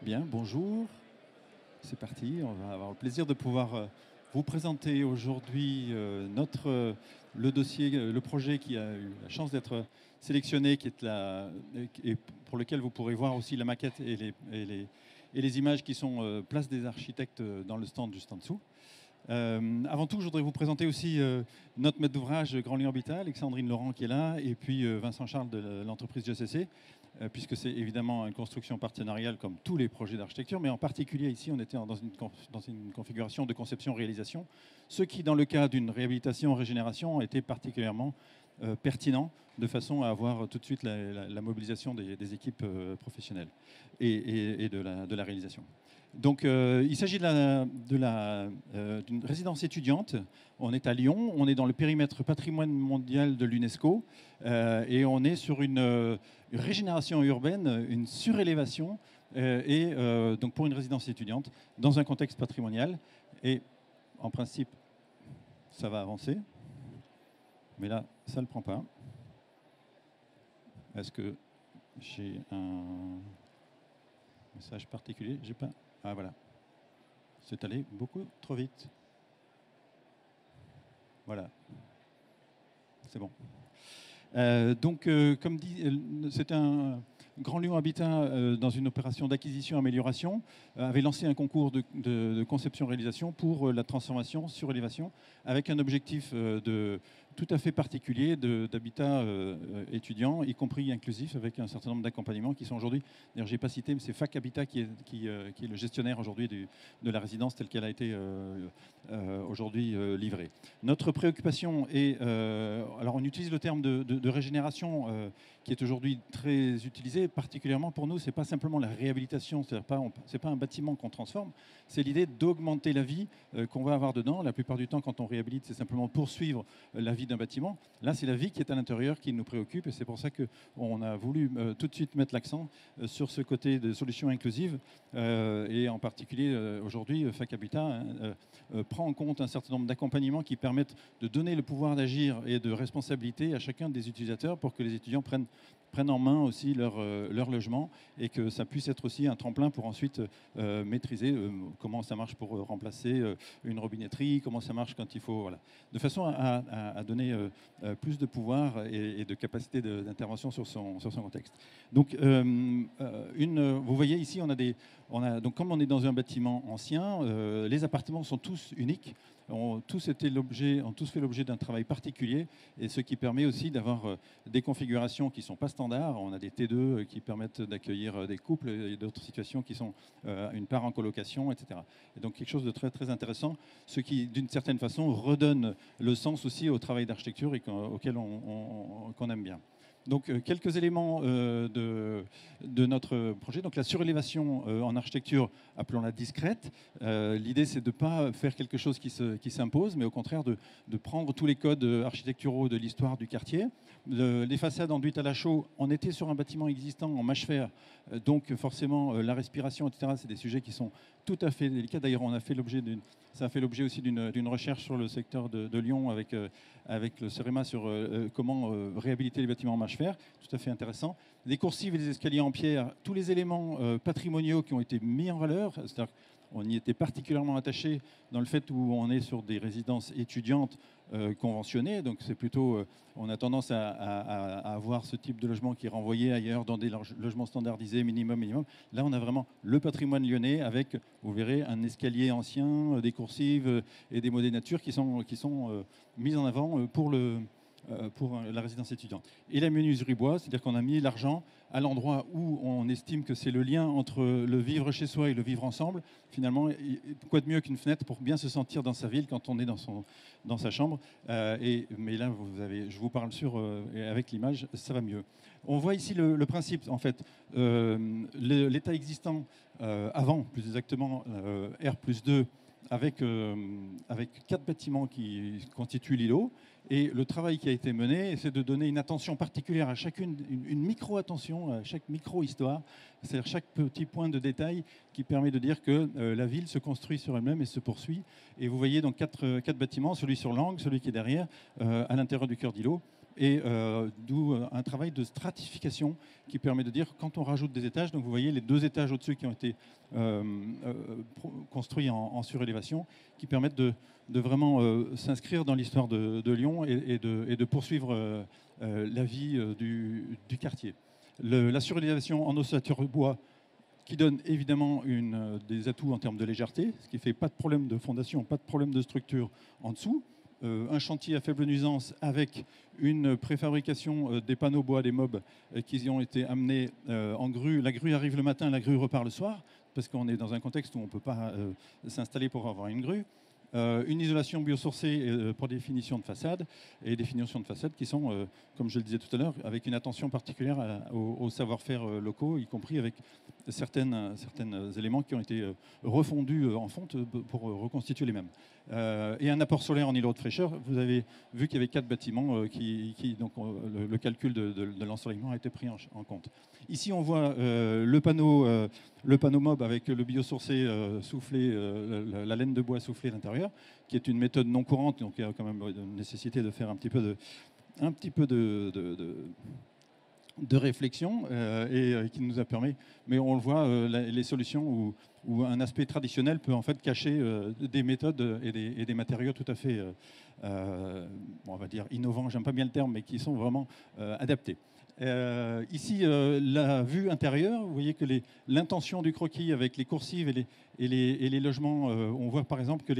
Bien, bonjour. C'est parti. On va avoir le plaisir de pouvoir vous présenter aujourd'hui le dossier, le projet qui a eu la chance d'être sélectionné, et pour lequel vous pourrez voir aussi la maquette et les images qui sont place des architectes dans le stand juste en dessous. Avant tout, je voudrais vous présenter aussi notre maître d'ouvrage Grand Lyon Habitat, Alexandrine Laurent qui est là, et puis Vincent Charles de l'entreprise GCC, puisque c'est évidemment une construction partenariale comme tous les projets d'architecture, mais en particulier ici, on était dans une configuration de conception-réalisation, ce qui, dans le cas d'une réhabilitation-régénération, était particulièrement pertinent, de façon à avoir tout de suite la mobilisation des équipes professionnelles et de la réalisation. Donc, il s'agit d'une résidence étudiante. On est à Lyon, on est dans le périmètre patrimoine mondial de l'UNESCO et on est sur une régénération urbaine, une surélévation donc pour une résidence étudiante dans un contexte patrimonial. Et en principe, ça va avancer, mais là, ça ne le prend pas. Est-ce que j'ai un message particulier? J'ai pas. Ah voilà, c'est allé beaucoup trop vite. Voilà, c'est bon. Donc, comme dit, c'est un Grand Lyon Habitat dans une opération d'acquisition-amélioration avait lancé un concours de conception-réalisation pour la transformation sur élévation avec un objectif tout à fait particulier d'habitat étudiant, y compris inclusif, avec un certain nombre d'accompagnements qui sont aujourd'hui, d'ailleurs je n'ai pas cité, mais c'est Fac Habitat qui est le gestionnaire aujourd'hui de la résidence telle qu'elle a été aujourd'hui livrée. Notre préoccupation est, alors on utilise le terme de régénération qui est aujourd'hui très utilisé, particulièrement pour nous, ce n'est pas simplement la réhabilitation, ce n'est pas un bâtiment qu'on transforme, c'est l'idée d'augmenter la vie qu'on va avoir dedans. La plupart du temps, quand on réhabilite, c'est simplement poursuivre la vie d'un bâtiment. Là, c'est la vie qui est à l'intérieur qui nous préoccupe et c'est pour ça qu'on a voulu tout de suite mettre l'accent sur ce côté de solutions inclusives et en particulier aujourd'hui, Fac Habitat prend en compte un certain nombre d'accompagnements qui permettent de donner le pouvoir d'agir et de responsabilité à chacun des utilisateurs pour que les étudiants prennent en main aussi leur logement et que ça puisse être aussi un tremplin pour ensuite maîtriser comment ça marche pour remplacer une robinetterie, comment ça marche quand il faut... Voilà. De façon à donner plus de pouvoir et de capacité d'intervention sur son contexte. Donc, vous voyez ici, donc comme on est dans un bâtiment ancien, les appartements sont tous uniques, ont tous fait l'objet d'un travail particulier, et ce qui permet aussi d'avoir des configurations qui ne sont pas standards. On a des T2 qui permettent d'accueillir des couples et d'autres situations qui sont une part en colocation, etc. Et donc quelque chose de très, très intéressant, ce qui, d'une certaine façon, redonne le sens aussi au travail d'architecture et auquel qu'on aime bien. Donc, quelques éléments de notre projet. Donc, la surélévation en architecture, appelons-la discrète. L'idée, c'est de ne pas faire quelque chose qui s'impose, mais au contraire de prendre tous les codes architecturaux de l'histoire du quartier. Les façades enduites à la chaux, on était sur un bâtiment existant en mâche-fer, donc forcément, la respiration, etc., c'est des sujets qui sont tout à fait délicats. D'ailleurs, ça a fait l'objet aussi d'une recherche sur le secteur de Lyon avec le CEREMA sur comment réhabiliter les bâtiments en mâche-fer, tout à fait intéressant. Les coursives et les escaliers en pierre, tous les éléments patrimoniaux qui ont été mis en valeur, c'est-à-dire on y était particulièrement attaché dans le fait où on est sur des résidences étudiantes conventionnées, donc c'est plutôt, on a tendance à avoir ce type de logement qui est renvoyé ailleurs dans des logements standardisés, minimum. Là, on a vraiment le patrimoine lyonnais avec, vous verrez, un escalier ancien, des coursives et des modés nature qui sont mis en avant pour la résidence étudiante. Et la menuiserie bois, c'est-à-dire qu'on a mis l'argent à l'endroit où on estime que c'est le lien entre le vivre chez soi et le vivre ensemble. Finalement, quoi de mieux qu'une fenêtre pour bien se sentir dans sa ville quand on est dans sa chambre. Mais là, je vous parle avec l'image, ça va mieux. On voit ici le principe, en fait. L'état existant avant, plus exactement, R+2, avec 4 bâtiments qui constituent l'îlot. Et le travail qui a été mené, c'est de donner une attention particulière à chacune, une micro-attention à chaque micro-histoire, c'est-à-dire chaque petit point de détail qui permet de dire que la ville se construit sur elle-même et se poursuit. Et vous voyez donc quatre bâtiments, celui sur l'angle, celui qui est derrière, à l'intérieur du cœur d'îlot. et d'où un travail de stratification qui permet de dire quand on rajoute des étages, donc vous voyez les 2 étages au-dessus qui ont été construits en surélévation, qui permettent de vraiment s'inscrire dans l'histoire de Lyon et de poursuivre la vie du quartier. La surélévation en ossature bois qui donne évidemment des atouts en termes de légèreté, ce qui fait pas de problème de fondation, pas de problème de structure en dessous. Un chantier à faible nuisance avec une préfabrication des panneaux bois, des mobs qui y ont été amenés en grue. La grue arrive le matin, la grue repart le soir, parce qu'on est dans un contexte où on ne peut pas s'installer pour avoir une grue. Une isolation biosourcée pour définition de façade, et définition de façade qui sont, comme je le disais tout à l'heure, avec une attention particulière aux savoir-faire locaux, y compris avec certains éléments qui ont été refondus en fonte pour reconstituer les mêmes. Et un apport solaire en îlot de fraîcheur. Vous avez vu qu'il y avait 4 bâtiments donc le calcul de l'ensoleillement a été pris en compte. Ici, on voit le panneau mob avec le biosourcé soufflé, la laine de bois soufflée à l'intérieur, qui est une méthode non courante, donc il y a quand même une nécessité de faire un petit peu de réflexion qui nous a permis, mais on le voit, les solutions où un aspect traditionnel peut en fait cacher des méthodes et des matériaux tout à fait, on va dire innovants, j'aime pas bien le terme, mais qui sont vraiment adaptés. Ici, la vue intérieure, vous voyez que l'intention du croquis avec les coursives et les logements, on voit par exemple que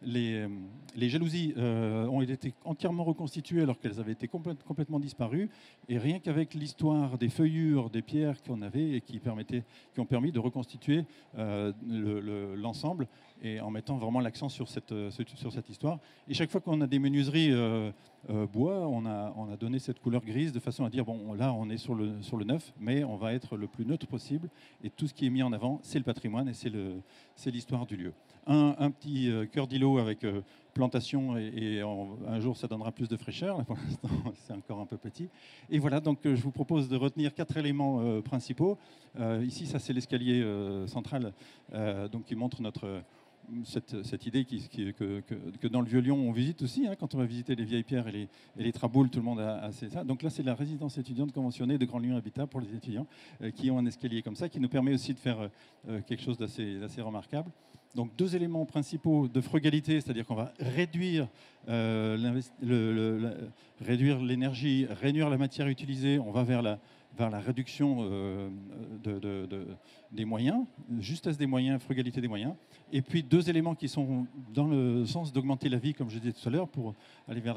les jalousies ont été entièrement reconstituées alors qu'elles avaient été complètement disparues. Et rien qu'avec l'histoire des feuillures, des pierres qu'on avait et qui ont permis de reconstituer l'ensemble et en mettant vraiment l'accent sur cette histoire. Et chaque fois qu'on a des menuiseries bois, on a donné cette couleur grise de façon à dire, bon, là, on est sur le neuf, mais on va être le plus neutre possible. Et tout ce qui est mis en avant, c'est le patrimoine et c'est l'histoire du lieu. Un petit cœur d'îlot avec plantation et un jour ça donnera plus de fraîcheur. Pour l'instant c'est encore un peu petit. Et voilà, donc je vous propose de retenir 4 éléments principaux. Ici ça c'est l'escalier central donc qui montre cette idée que dans le Vieux-Lyon on visite aussi, hein, quand on va visiter les vieilles pierres et les traboules, tout le monde a ça. Donc là c'est la résidence étudiante conventionnée de Grand Lyon Habitat pour les étudiants qui ont un escalier comme ça, qui nous permet aussi de faire quelque chose d'assez remarquable. Donc 2 éléments principaux de frugalité, c'est-à-dire qu'on va réduire l'énergie, réduire la matière utilisée, on va vers la réduction des moyens, justesse des moyens, frugalité des moyens. Et puis 2 éléments qui sont dans le sens d'augmenter la vie, comme je disais tout à l'heure, pour aller vers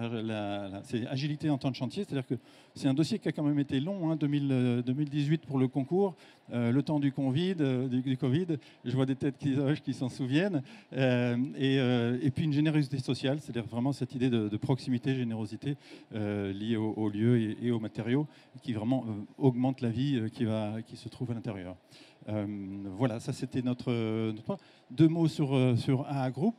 c'est agilité en temps de chantier. C'est-à-dire que c'est un dossier qui a quand même été long, hein, 2018 pour le concours, le temps du Covid. Je vois des têtes qui s'en souviennent. Et puis une générosité sociale, c'est-à-dire vraiment cette idée de proximité, générosité liée aux lieux et aux matériaux qui vraiment augmente la vie qui se trouve à l'intérieur. Voilà, ça c'était notre 2 mots sur AA Group.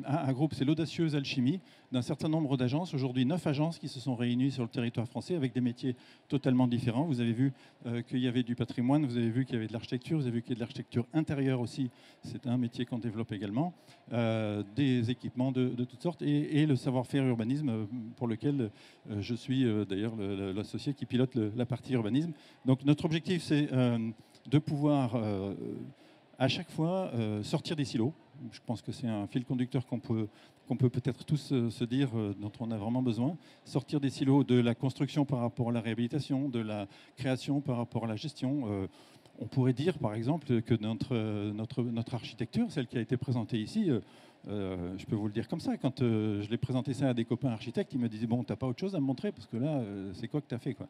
AA Group, c'est l'audacieuse alchimie d'un certain nombre d'agences. Aujourd'hui, 9 agences qui se sont réunies sur le territoire français avec des métiers totalement différents. Vous avez vu qu'il y avait du patrimoine, vous avez vu qu'il y avait de l'architecture, vous avez vu qu'il y a de l'architecture intérieure aussi. C'est un métier qu'on développe également. Des équipements de toutes sortes et le savoir-faire urbanisme pour lequel je suis d'ailleurs l'associé qui pilote la partie urbanisme. Donc notre objectif, c'est de pouvoir à chaque fois sortir des silos. Je pense que c'est un fil conducteur qu'on peut peut-être tous se dire, dont on a vraiment besoin. Sortir des silos de la construction par rapport à la réhabilitation, de la création par rapport à la gestion. On pourrait dire, par exemple, que notre architecture, celle qui a été présentée ici, je peux vous le dire comme ça, quand je l'ai présenté ça à des copains architectes, ils me disaient, bon, t'as pas autre chose à me montrer, parce que là, c'est quoi que tu as fait, quoi.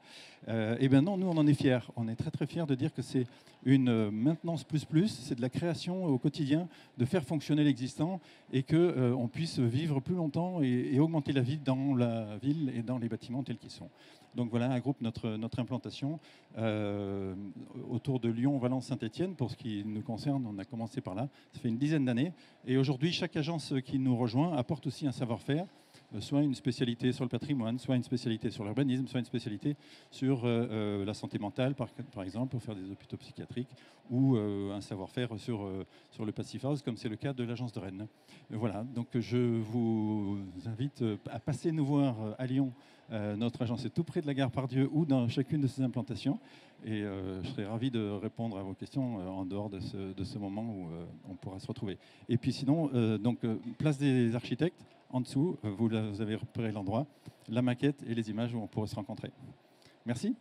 Eh bien non, nous, on en est fiers. On est très, très fiers de dire que c'est une maintenance plus, c'est de la création au quotidien, de faire fonctionner l'existant, et qu'on puisse vivre plus longtemps et augmenter la vie dans la ville et dans les bâtiments tels qu'ils sont. Donc voilà, un groupe, notre implantation autour de Lyon, Valence, Saint-Étienne. Pour ce qui nous concerne, on a commencé par là. Ça fait une dizaine d'années. Et aujourd'hui, chaque agence qui nous rejoint apporte aussi un savoir-faire soit une spécialité sur le patrimoine, soit une spécialité sur l'urbanisme, soit une spécialité sur la santé mentale, par exemple, pour faire des hôpitaux psychiatriques, ou un savoir-faire sur le Passive House, comme c'est le cas de l'agence de Rennes. Voilà, donc je vous invite à passer nous voir à Lyon. Notre agence est tout près de la gare Pardieu ou dans chacune de ses implantations. Et je serai ravi de répondre à vos questions en dehors de ce moment où on pourra se retrouver. Et puis sinon, place des architectes, en dessous, vous avez repéré l'endroit, la maquette et les images où on pourrait se rencontrer. Merci.